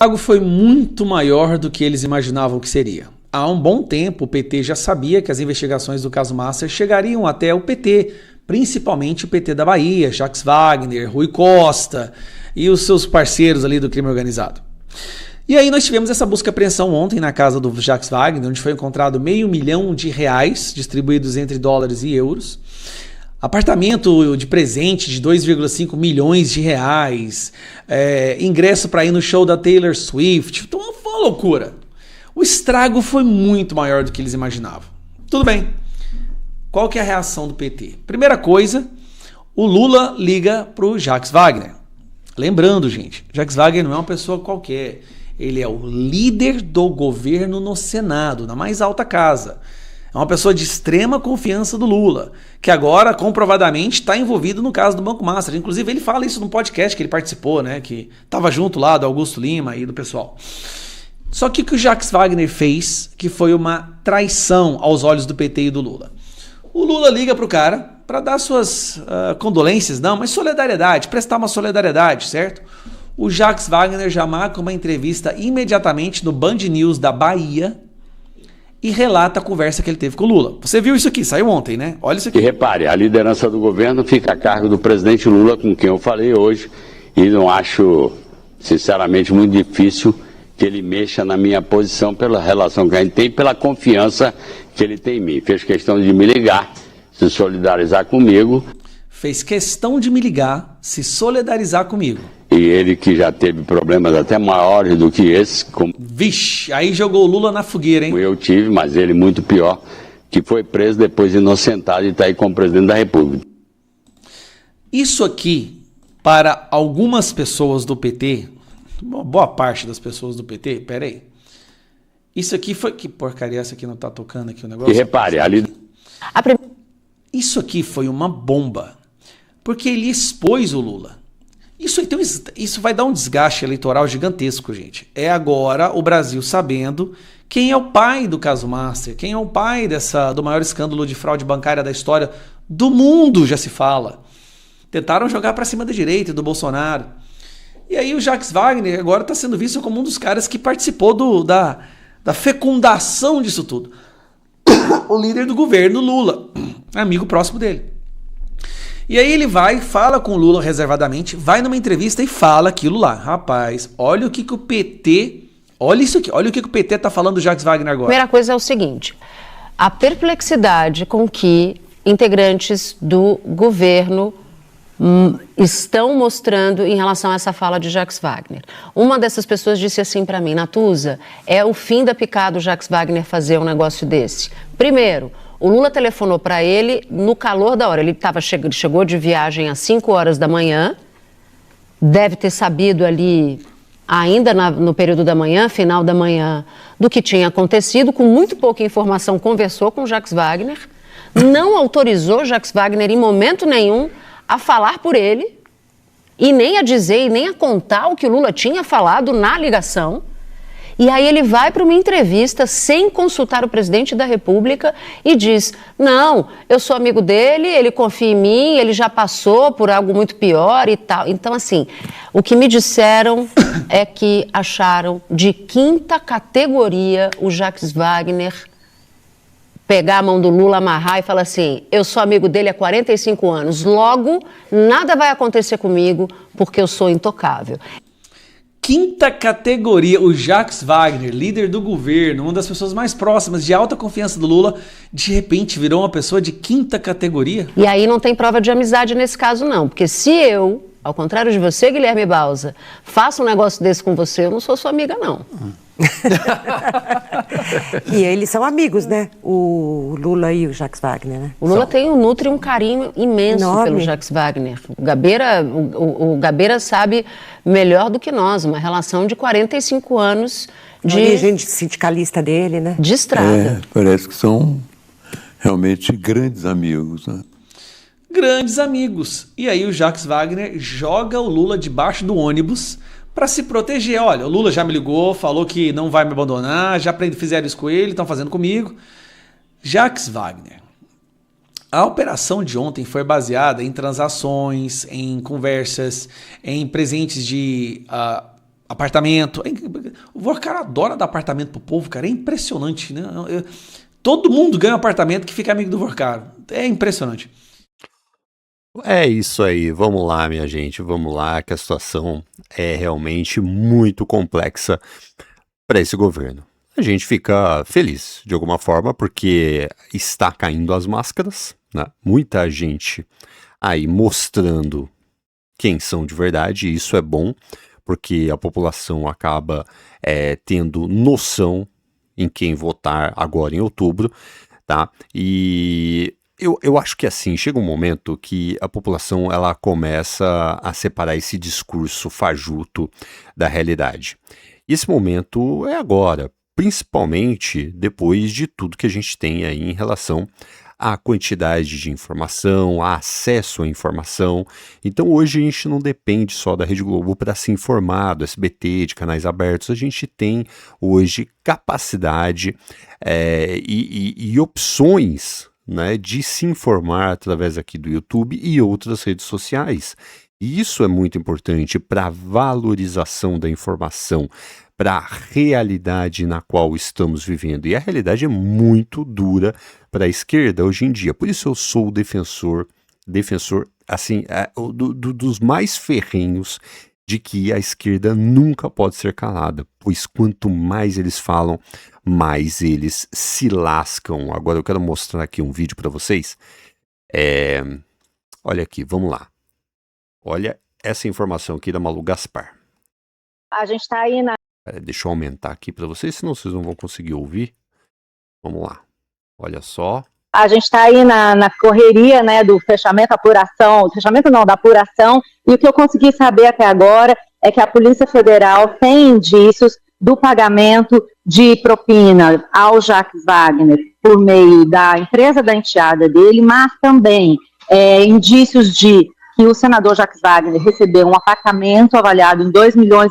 Algo foi muito maior do que eles imaginavam que seria. Há um bom tempo, o PT já sabia que as investigações do caso Master chegariam até o PT, principalmente o PT da Bahia, Jacques Wagner, Rui Costa e os seus parceiros ali do crime organizado. E aí nós tivemos essa busca e apreensão ontem na casa do Jacques Wagner, onde foi encontrado R$500 milhão distribuídos entre dólares e euros. Apartamento de presente de R$2,5 milhões, ingresso para ir no show da Taylor Swift, então foi uma loucura. O estrago foi muito maior do que eles imaginavam. Tudo bem. Qual que é a reação do PT? Primeira coisa, o Lula liga para o Jacques Wagner. Lembrando, gente, Jacques Wagner não é uma pessoa qualquer. Ele é o líder do governo no Senado, na mais alta casa. É uma pessoa de extrema confiança do Lula, que agora, comprovadamente, está envolvido no caso do Banco Master. Inclusive, ele fala isso num podcast que ele participou, né? Que estava junto lá do Augusto Lima e do pessoal. Só que o que o Jacques Wagner fez, que foi uma traição aos olhos do PT e do Lula. O Lula liga para o cara para dar suas condolências, não, mas solidariedade, prestar uma solidariedade, certo? O Jacques Wagner já marca uma entrevista imediatamente no Band News da Bahia e relata a conversa que ele teve com o Lula. Você viu isso aqui, saiu ontem, né? Olha isso aqui. E repare, a liderança do governo fica a cargo do presidente Lula, com quem eu falei hoje, e não acho, sinceramente, muito difícil que ele mexa na minha posição pela relação que a gente tem, pela confiança que ele tem em mim. Fez questão de me ligar, se solidarizar comigo. Fez questão de me ligar, se solidarizar comigo. E ele que já teve problemas até maiores do que esse. Vixe, aí jogou o Lula na fogueira, hein? Eu tive, mas ele muito pior, que foi preso depois inocentado e está aí como presidente da República. Isso aqui, para algumas pessoas do PT, uma boa parte das pessoas do PT, peraí. Isso aqui foi... Que porcaria, essa aqui não tá tocando aqui o negócio? E repare, Isso aqui foi uma bomba, porque ele expôs o Lula. Isso vai dar um desgaste eleitoral gigantesco, gente. É agora o Brasil sabendo quem é o pai do caso Master, quem é o pai do maior escândalo de fraude bancária da história do mundo, já se fala. Tentaram jogar para cima da direita e do Bolsonaro. E aí o Jacques Wagner agora está sendo visto como um dos caras que participou da fecundação disso tudo. O líder do governo, Lula, amigo próximo dele. E aí ele vai, fala com o Lula reservadamente, vai numa entrevista e fala aquilo lá. Rapaz, olha o que o PT... Olha isso aqui, olha o que o PT está falando do Jacques Wagner agora. Primeira coisa é o seguinte, a perplexidade com que integrantes do governo estão mostrando em relação a essa fala de Jacques Wagner. Uma dessas pessoas disse assim para mim, Natuza, é o fim da picada o Jacques Wagner fazer um negócio desse. Primeiro, o Lula telefonou para ele no calor da hora. Ele chegou de viagem às 5 horas da manhã, deve ter sabido ali, ainda no período da manhã, final da manhã, do que tinha acontecido, com muito pouca informação, conversou com o Jacques Wagner, não autorizou Jacques Wagner em momento nenhum a falar por ele, e nem a dizer, e nem a contar o que o Lula tinha falado na ligação. E aí ele vai para uma entrevista sem consultar o presidente da República e diz, não, eu sou amigo dele, ele confia em mim, ele já passou por algo muito pior e tal. Então, assim, o que me disseram é que acharam de quinta categoria o Jacques Wagner pegar a mão do Lula, amarrar e falar assim, eu sou amigo dele há 45 anos, logo nada vai acontecer comigo porque eu sou intocável. Quinta categoria, o Jacques Wagner, líder do governo, uma das pessoas mais próximas, de alta confiança do Lula, de repente virou uma pessoa de quinta categoria? E aí não tem prova de amizade nesse caso não, porque se eu, ao contrário de você, Guilherme Bausa, faço um negócio desse com você, eu não sou sua amiga não. E eles são amigos, né? O Lula e o Jacques Wagner, né? O Lula nutre um carinho imenso enorme pelo Jacques Wagner. O Gabeira sabe melhor do que nós, uma relação de 45 anos de origem sindicalista dele, né? De estrada. Parece que são realmente grandes amigos, né? Grandes amigos. E aí o Jacques Wagner joga o Lula debaixo do ônibus para se proteger. Olha, o Lula já me ligou, falou que não vai me abandonar, já fizeram isso com ele, estão fazendo comigo. Jacques Wagner. A operação de ontem foi baseada em transações, em conversas, em presentes de Apartamento. O Vorcaro adora dar apartamento pro povo, cara. É impressionante, né? Todo mundo ganha um apartamento que fica amigo do Vorcaro. É impressionante. É isso aí, vamos lá, minha gente, vamos lá, que a situação é realmente muito complexa para esse governo. A gente fica feliz, de alguma forma, porque está caindo as máscaras, né? Muita gente aí mostrando quem são de verdade, e isso é bom, porque a população acaba tendo noção em quem votar agora em outubro, tá? E eu acho que assim, chega um momento que a população ela começa a separar esse discurso fajuto da realidade. E esse momento é agora, principalmente depois de tudo que a gente tem aí em relação à quantidade de informação, a acesso à informação. Então hoje a gente não depende só da Rede Globo para se informar, do SBT, de canais abertos. A gente tem hoje capacidade e opções, né, de se informar através aqui do YouTube e outras redes sociais. E isso é muito importante para a valorização da informação, para a realidade na qual estamos vivendo. E a realidade é muito dura para a esquerda hoje em dia. Por isso eu sou o defensor assim, dos mais ferrenhos de que a esquerda nunca pode ser calada, pois quanto mais eles falam, mais eles se lascam. Agora eu quero mostrar aqui um vídeo para vocês. Olha aqui, vamos lá. Olha essa informação aqui da Malu Gaspar. A gente está aí na... Deixa eu aumentar aqui para vocês, senão vocês não vão conseguir ouvir. Vamos lá. Olha só. A gente está aí na correria, né, do fechamento, da apuração, e o que eu consegui saber até agora é que a Polícia Federal tem indícios do pagamento de propina ao Jacques Wagner por meio da empresa da enteada dele, mas também indícios de que o senador Jacques Wagner recebeu um apartamento avaliado em R$2,5 milhões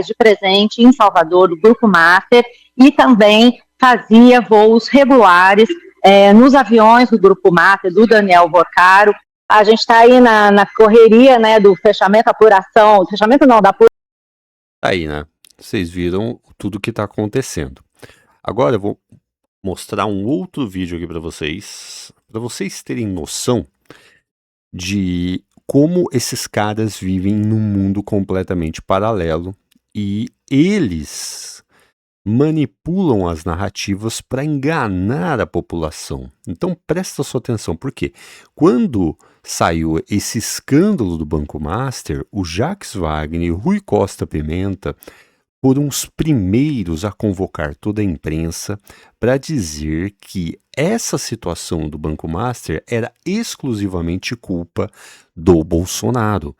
de presente em Salvador, do Grupo Master, e também fazia voos regulares nos aviões do Grupo Master, do Daniel Vorcaro. A gente está aí na correria, né, do fechamento, da apuração. Aí, né? Vocês viram tudo que está acontecendo. Agora eu vou mostrar um outro vídeo aqui para vocês terem noção de como esses caras vivem num mundo completamente paralelo e eles manipulam as narrativas para enganar a população. Então presta sua atenção, porque quando saiu esse escândalo do Banco Master, o Jacques Wagner e o Rui Costa Pimenta foram os primeiros a convocar toda a imprensa para dizer que essa situação do Banco Master era exclusivamente culpa do Bolsonaro,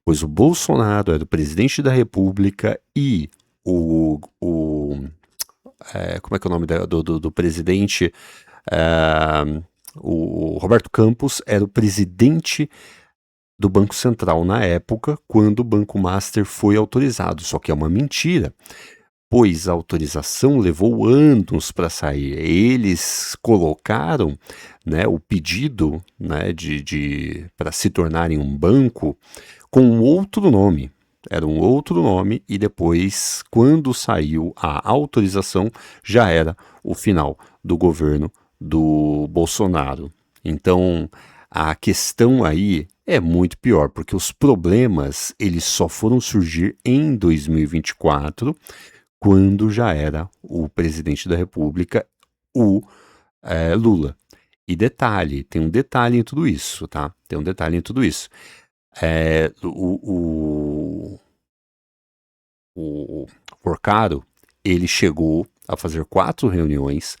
pois o Bolsonaro era o presidente da República e como é que é o nome do presidente? O Roberto Campos era o presidente do Banco Central na época, quando o Banco Master foi autorizado. Só que é uma mentira, pois a autorização levou anos para sair. Eles colocaram, né, o pedido, né, para se tornarem um banco com outro nome. Era um outro nome e depois, quando saiu a autorização, já era o final do governo do Bolsonaro. Então, a questão aí é muito pior, porque os problemas eles só foram surgir em 2024, quando já era o presidente da República, o Lula. E detalhe, tem um detalhe em tudo isso, tá? Tem um detalhe em tudo isso. O Vorcaro, ele chegou a fazer 4 reuniões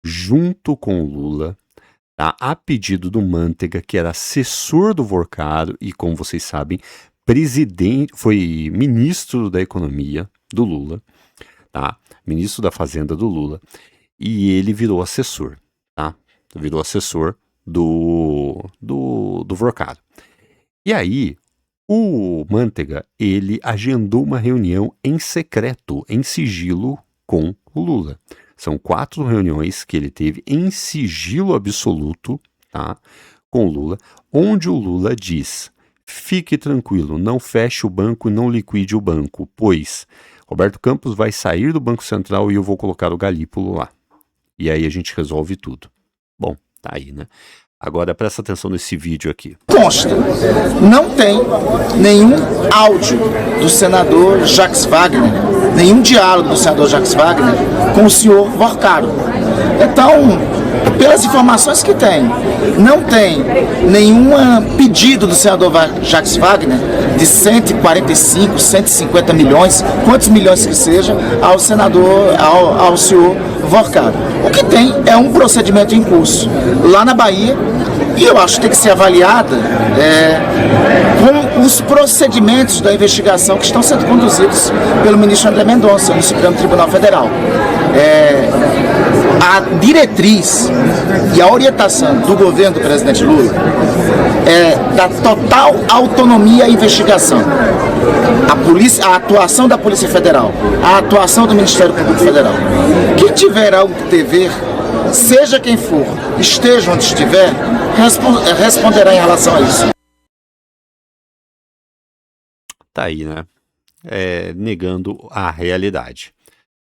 junto com o Lula, tá? A pedido do Manteiga, que era assessor do Vorcaro e, como vocês sabem, foi ministro da Economia do Lula, tá? Ministro da Fazenda do Lula, e ele virou assessor, tá? Virou assessor do Vorcaro. E aí, o Manteiga, ele agendou uma reunião em secreto, em sigilo, com o Lula. São 4 reuniões que ele teve em sigilo absoluto, tá, com o Lula, onde o Lula diz: fique tranquilo, não feche o banco e não liquide o banco, pois Roberto Campos vai sair do Banco Central e eu vou colocar o Galípolo lá. E aí a gente resolve tudo. Bom, tá aí, né? Agora presta atenção nesse vídeo aqui. Consta, não tem nenhum áudio do senador Jacques Wagner, nenhum diálogo do senador Jacques Wagner com o senhor Vorcaro. Então, pelas informações que tem, não tem nenhum pedido do senador Jacques Wagner de 145, 150 milhões, quantos milhões que seja, ao senador, ao senhor Vorcaro. O que tem é um procedimento em curso lá na Bahia, e eu acho que tem que ser avaliada com os procedimentos da investigação que estão sendo conduzidos pelo ministro André Mendonça no Supremo Tribunal Federal. A diretriz e a orientação do governo do presidente Lula é da total autonomia à investigação. A atuação da Polícia Federal, a atuação do Ministério Público Federal. Quem tiver algo que dever, seja quem for, esteja onde estiver, responderá em relação a isso. Tá aí, né? Negando a realidade.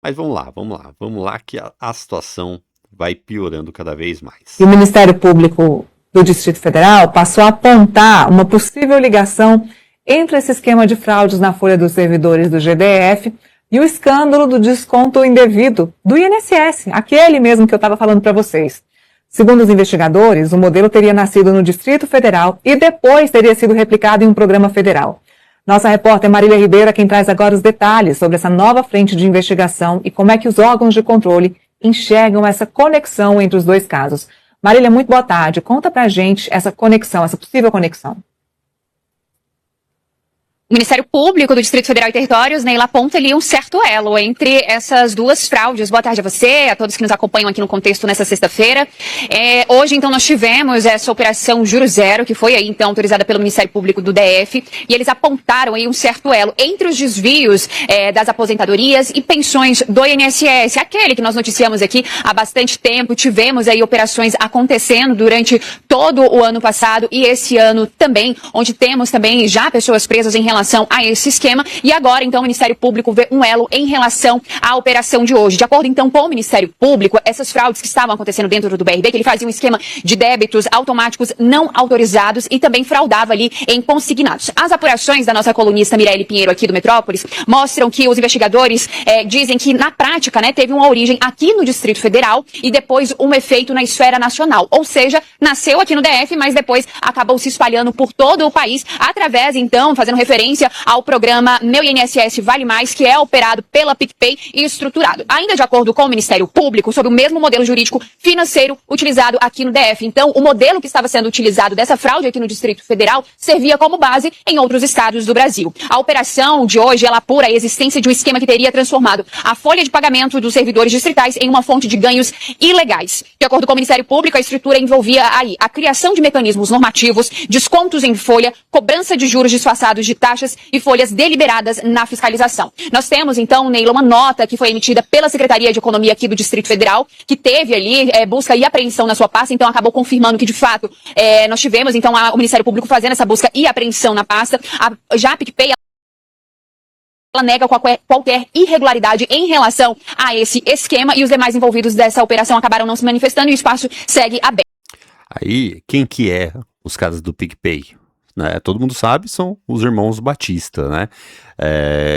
Mas vamos lá que a situação vai piorando cada vez mais. E o Ministério Público do Distrito Federal passou a apontar uma possível ligação entre esse esquema de fraudes na folha dos servidores do GDF e o escândalo do desconto indevido do INSS, aquele mesmo que eu estava falando para vocês. Segundo os investigadores, o modelo teria nascido no Distrito Federal e depois teria sido replicado em um programa federal. Nossa repórter Marília Ribeiro é quem traz agora os detalhes sobre essa nova frente de investigação e como é que os órgãos de controle enxergam essa conexão entre os dois casos. Marília, muito boa tarde. Conta pra gente essa conexão, essa possível conexão. O Ministério Público do Distrito Federal e Territórios, Neila, aponta ali um certo elo entre essas duas fraudes. Boa tarde a você, a todos que nos acompanham aqui no Contexto nessa sexta-feira. Hoje, então, nós tivemos essa operação Juro Zero, que foi aí, então, autorizada pelo Ministério Público do DF, e eles apontaram aí um certo elo entre os desvios das aposentadorias e pensões do INSS, aquele que nós noticiamos aqui há bastante tempo. Tivemos aí operações acontecendo durante todo o ano passado e esse ano também, onde temos também já pessoas presas em relação a esse esquema, e agora, então, o Ministério Público vê um elo em relação à operação de hoje. De acordo, então, com o Ministério Público, essas fraudes que estavam acontecendo dentro do BRB, que ele fazia um esquema de débitos automáticos não autorizados e também fraudava ali em consignados. As apurações da nossa colunista Mirelle Pinheiro aqui do Metrópolis mostram que os investigadores dizem que, na prática, né, teve uma origem aqui no Distrito Federal e depois um efeito na esfera nacional. Ou seja, nasceu aqui no DF, mas depois acabou se espalhando por todo o país, através, então, fazendo referência ao programa Meu INSS Vale Mais, que é operado pela PicPay e estruturado, ainda de acordo com o Ministério Público, sob o mesmo modelo jurídico financeiro utilizado aqui no DF. Então, o modelo que estava sendo utilizado dessa fraude aqui no Distrito Federal servia como base em outros estados do Brasil. A operação de hoje, ela apura a existência de um esquema que teria transformado a folha de pagamento dos servidores distritais em uma fonte de ganhos ilegais. De acordo com o Ministério Público, a estrutura envolvia aí a criação de mecanismos normativos, descontos em folha, cobrança de juros disfarçados de taxas e folhas deliberadas na fiscalização. Nós temos, então, Neila, uma nota que foi emitida pela Secretaria de Economia aqui do Distrito Federal, que teve ali busca e apreensão na sua pasta, então acabou confirmando que, de fato, nós tivemos, então, o Ministério Público fazendo essa busca e apreensão na pasta. Já a PicPay, ela nega qualquer irregularidade em relação a esse esquema, e os demais envolvidos dessa operação acabaram não se manifestando e o espaço segue aberto. Aí, quem que é os caras do PicPay? Né? Todo mundo sabe, são os irmãos Batista, né?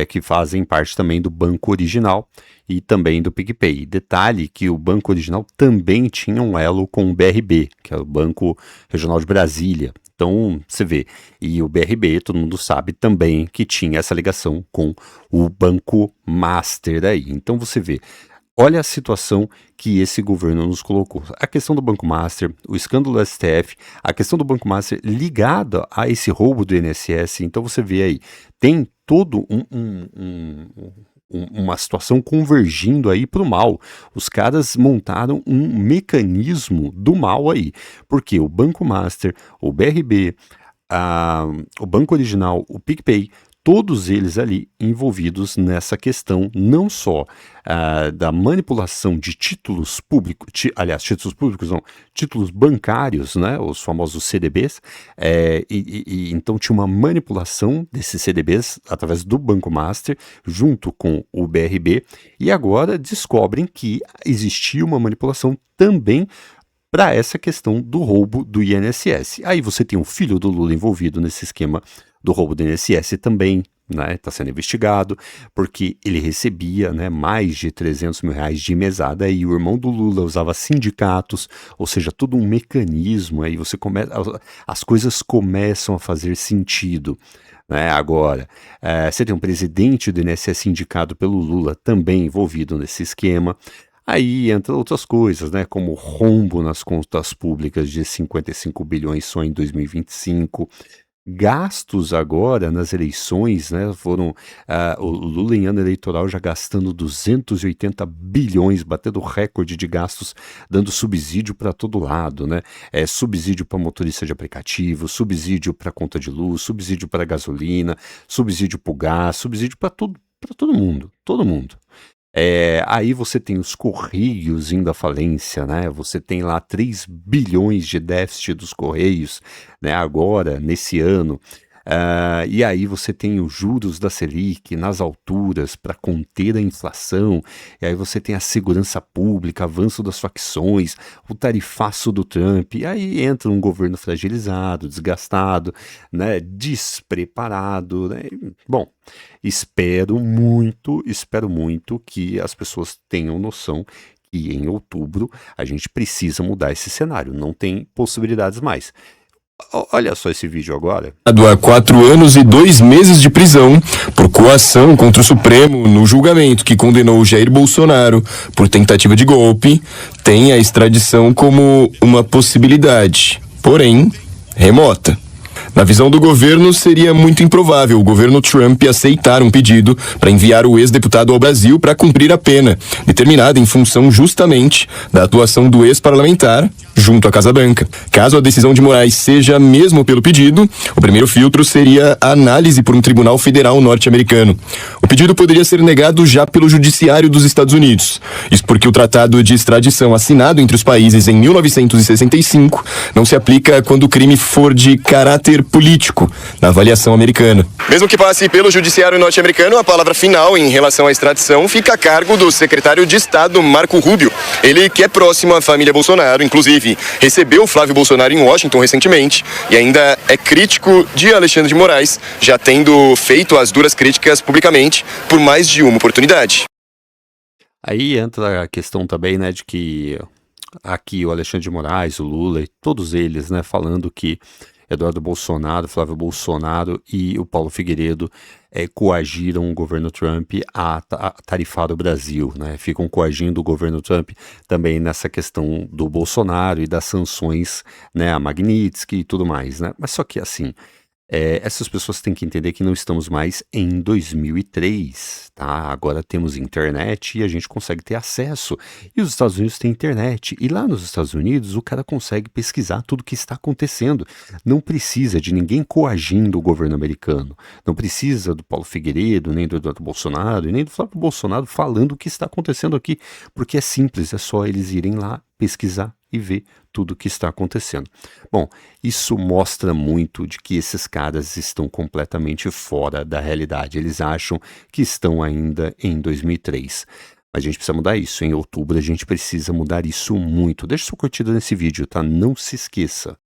Que fazem parte também do Banco Original e também do PicPay. Detalhe que o Banco Original também tinha um elo com o BRB, que é o Banco Regional de Brasília. Então, você vê, e o BRB, todo mundo sabe também que tinha essa ligação com o Banco Master daí. Então, você vê, olha a situação que esse governo nos colocou. A questão do Banco Master, o escândalo do STF, a questão do Banco Master ligada a esse roubo do INSS. Então você vê aí, tem todo uma situação convergindo aí para o mal. Os caras montaram um mecanismo do mal aí. Porque o Banco Master, o BRB, o Banco Original, o PicPay, todos eles ali envolvidos nessa questão, não só da manipulação de títulos públicos, títulos públicos não, títulos bancários, né, os famosos CDBs, então tinha uma manipulação desses CDBs através do Banco Master, junto com o BRB, e agora descobrem que existia uma manipulação também para essa questão do roubo do INSS. Aí você tem o filho do Lula envolvido nesse esquema do roubo do INSS também, né? Está sendo investigado, porque ele recebia, né, mais de 300 mil reais de mesada, e o irmão do Lula usava sindicatos, ou seja, todo um mecanismo, aí as coisas começam a fazer sentido. Né? Agora, você tem um presidente do INSS indicado pelo Lula também envolvido nesse esquema. Aí entra outras coisas, né, como rombo nas contas públicas de 55 bilhões só em 2025, gastos agora nas eleições, né, foram o Lula em ano eleitoral já gastando 280 bilhões, batendo recorde de gastos, dando subsídio para todo lado, né, subsídio para motorista de aplicativo, subsídio para conta de luz, subsídio para gasolina, subsídio para o gás, subsídio para todo mundo, todo mundo. Aí você tem os Correios indo à falência, né? Você tem lá 3 bilhões de déficit dos Correios, né? Agora, nesse ano. E aí você tem os juros da Selic nas alturas para conter a inflação, e aí você tem a segurança pública, avanço das facções, o tarifaço do Trump, e aí entra um governo fragilizado, desgastado, né, despreparado, né? Bom, espero muito que as pessoas tenham noção que em outubro a gente precisa mudar esse cenário, não tem possibilidades mais. Olha só esse vídeo agora. Há 4 anos e 2 meses de prisão por coação contra o Supremo no julgamento que condenou Jair Bolsonaro por tentativa de golpe, tem a extradição como uma possibilidade, porém remota. Na visão do governo, seria muito improvável o governo Trump aceitar um pedido para enviar o ex-deputado ao Brasil para cumprir a pena, determinada em função justamente da atuação do ex-parlamentar junto à Casa Branca. Caso a decisão de Moraes seja mesmo pelo pedido, o primeiro filtro seria a análise por um tribunal federal norte-americano. O pedido poderia ser negado já pelo Judiciário dos Estados Unidos. Isso porque o Tratado de Extradição assinado entre os países em 1965 não se aplica quando o crime for de caráter político, na avaliação americana. Mesmo que passe pelo Judiciário norte-americano, a palavra final em relação à extradição fica a cargo do secretário de Estado, Marco Rubio. Ele que é próximo à família Bolsonaro, inclusive recebeu Flávio Bolsonaro em Washington recentemente e ainda é crítico de Alexandre de Moraes, já tendo feito as duras críticas publicamente por mais de uma oportunidade. Aí entra a questão também, né, de que aqui o Alexandre de Moraes, o Lula e todos eles, né, falando que Eduardo Bolsonaro, Flávio Bolsonaro e o Paulo Figueiredo coagiram o governo Trump a tarifar o Brasil, né? Ficam coagindo o governo Trump também nessa questão do Bolsonaro e das sanções, né, a Magnitsky e tudo mais, né? Mas só que assim, essas pessoas têm que entender que não estamos mais em 2003, tá? Agora temos internet e a gente consegue ter acesso. E os Estados Unidos têm internet. E lá nos Estados Unidos o cara consegue pesquisar tudo o que está acontecendo. Não precisa de ninguém coagindo o governo americano. Não precisa do Paulo Figueiredo, nem do Eduardo Bolsonaro, e nem do Flávio Bolsonaro falando o que está acontecendo aqui. Porque é simples, é só eles irem lá pesquisar e ver tudo o que está acontecendo. Bom, isso mostra muito de que esses caras estão completamente fora da realidade. Eles acham que estão ainda em 2003. Mas a gente precisa mudar isso. Em outubro a gente precisa mudar isso muito. Deixa sua curtida nesse vídeo, tá? Não se esqueça.